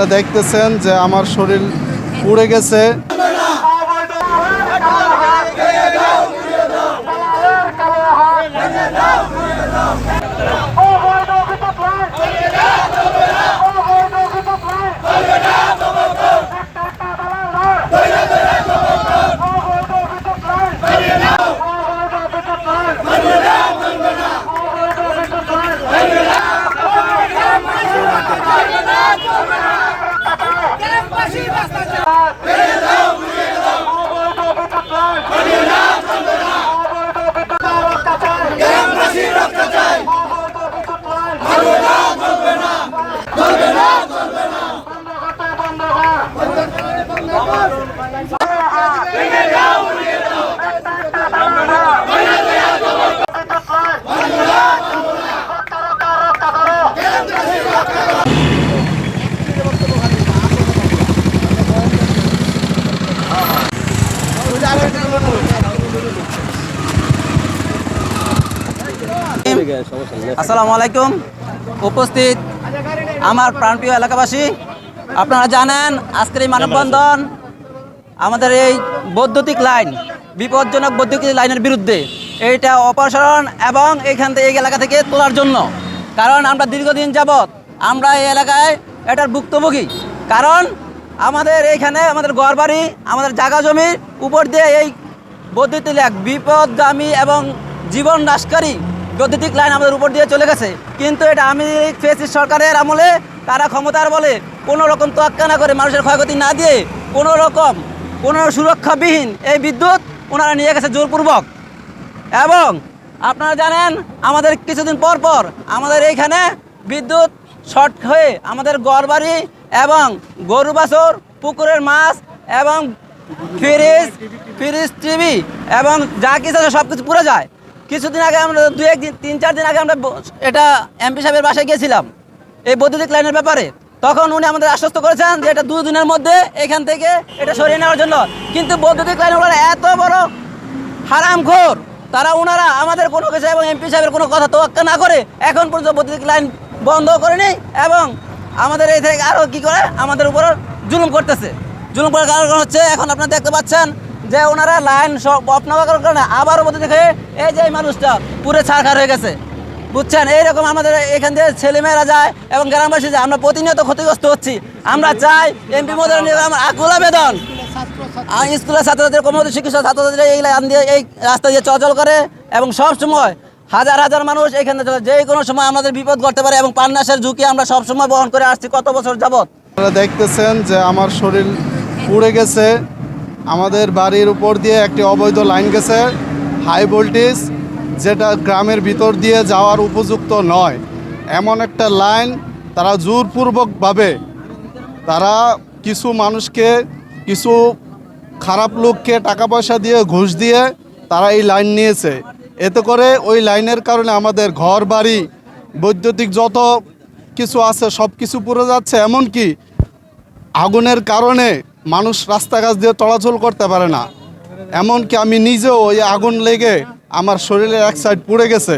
দেখতেছেন যে আমার শরীর পুড়ে গেছে। আসসালামু আলাইকুম। উপস্থিত আমার প্রাণপ্রিয় এলাকাবাসী, আপনারা জানেন আজকের এই মানববন্ধন আমাদের এই বৈদ্যুতিক লাইন, বিপজ্জনক বৈদ্যুতিক লাইনের বিরুদ্ধে। এইটা অপসারণ এবং এইখান থেকে এই এলাকা থেকে তোলার জন্য। কারণ আমরা দীর্ঘদিন যাবৎ আমরা এই এলাকায় এটার ভুক্তভোগী। কারণ আমাদের এইখানে আমাদের ঘরবাড়ি, আমাদের জায়গা জমির উপর দিয়ে এই বৈদ্যুতিক লাইন বিপদগামী এবং জীবন নাশকারী বৈদ্যুতিক লাইন আমাদের উপর দিয়ে চলে গেছে। কিন্তু এটা আমি ফেসিস্ট সরকারের আমলে তারা ক্ষমতার বলে কোনো রকম তোয়াক্কা না করে, মানুষের ক্ষয়ক্ষতি না দিয়ে কোনো সুরক্ষাবিহীন এই বিদ্যুৎ ওনারা নিয়ে গেছে জোরপূর্বক। এবং আপনারা জানেন আমাদের কিছুদিন পর পর আমাদের এইখানে বিদ্যুৎ শর্ট হয়ে আমাদের ঘরবাড়ি এবং গরু বাছুর, পুকুরের মাছ এবং ফ্রিজ টিভি এবং যা কিছু আছে সব কিছু পুড়ে যায়। কিছুদিন আগে আমরা 3-4 দিন আগে আমরা এটা এমপি সাহেবের বাসায় গিয়েছিলাম এই বৈদ্যুতিক লাইনের ব্যাপারে। তখন উনি আমাদের আশ্বস্ত করেছেন যে এটা 2 দিনের মধ্যে এখান থেকে এটা সরিয়ে নেওয়ার জন্য। কিন্তু বৈদ্যুতিক লাইনওয়ালারা এত বড় হারামখোর, ওনারা আমাদের কোনো কিছু এবং এমপি সাহেবের কোনো কথা তোয়াক্কা না করে এখন পর্যন্ত বৈদ্যুতিক লাইন বন্ধ করেনি এবং আমাদের এই থেকে আরও কী করে আমাদের উপর জুলুম করতেছে। জুলুম করার কারণ হচ্ছে এখন আপনারা দেখতে পাচ্ছেন যে ওনারা লাইন সব অফ না করার কারণে আবারও বৈদ্যুতিক হয়ে এই যে এই মানুষটা পুরো ছাড়খাড় হয়ে গেছে, বুঝছেন। এইরকম আমাদের এখান থেকে ছেলেমেয়েরা যায় এবং গ্রামবাসী যায়, আমরা প্রতিনিয়ত ক্ষতিগ্রস্ত হচ্ছি। আমরা চাই এমপি মহোদয় আমার আকুল আবেদন, স্কুলের ছাত্রছাত্রীদের, কর্মরত শিক্ষক ছাত্রছাত্রীরা এই লাইন দিয়ে এই রাস্তা দিয়ে চলাচল করে এবং সব সময় হাজার হাজার মানুষ এখানে চলে। যে কোনো সময় আমাদের বিপদ ঘটতে পারে এবং প্রাণনাশের ঝুঁকি আমরা সব সময় বহন করে আসছি কত বছর যাবৎ। আপনারা দেখতেছেন যে আমার শরীর পুড়ে গেছে। আমাদের বাড়ির উপর দিয়ে একটি অবৈধ লাইন গেছে, হাই ভোল্টেজ, যেটা গ্রামের ভিতর দিয়ে যাওয়ার উপযুক্ত নয়। এমন একটা লাইন তারা জোরপূর্বকভাবে তারা কিছু মানুষকে, কিছু খারাপ লোককে টাকা পয়সা দিয়ে, ঘুষ দিয়ে তারা এই লাইন নিয়েছে। এতে করে ওই লাইনের কারণে আমাদের ঘর বাড়ি, বৈদ্যুতিক যত কিছু আছে সব কিছু পুড়ে যাচ্ছে। এমনকি আগুনের কারণে মানুষ রাস্তাঘাট দিয়ে চলাচল করতে পারে না। এমনকি আমি নিজেও ওই আগুন লেগে আমার শরীরের এক সাইড পুড়ে গেছে।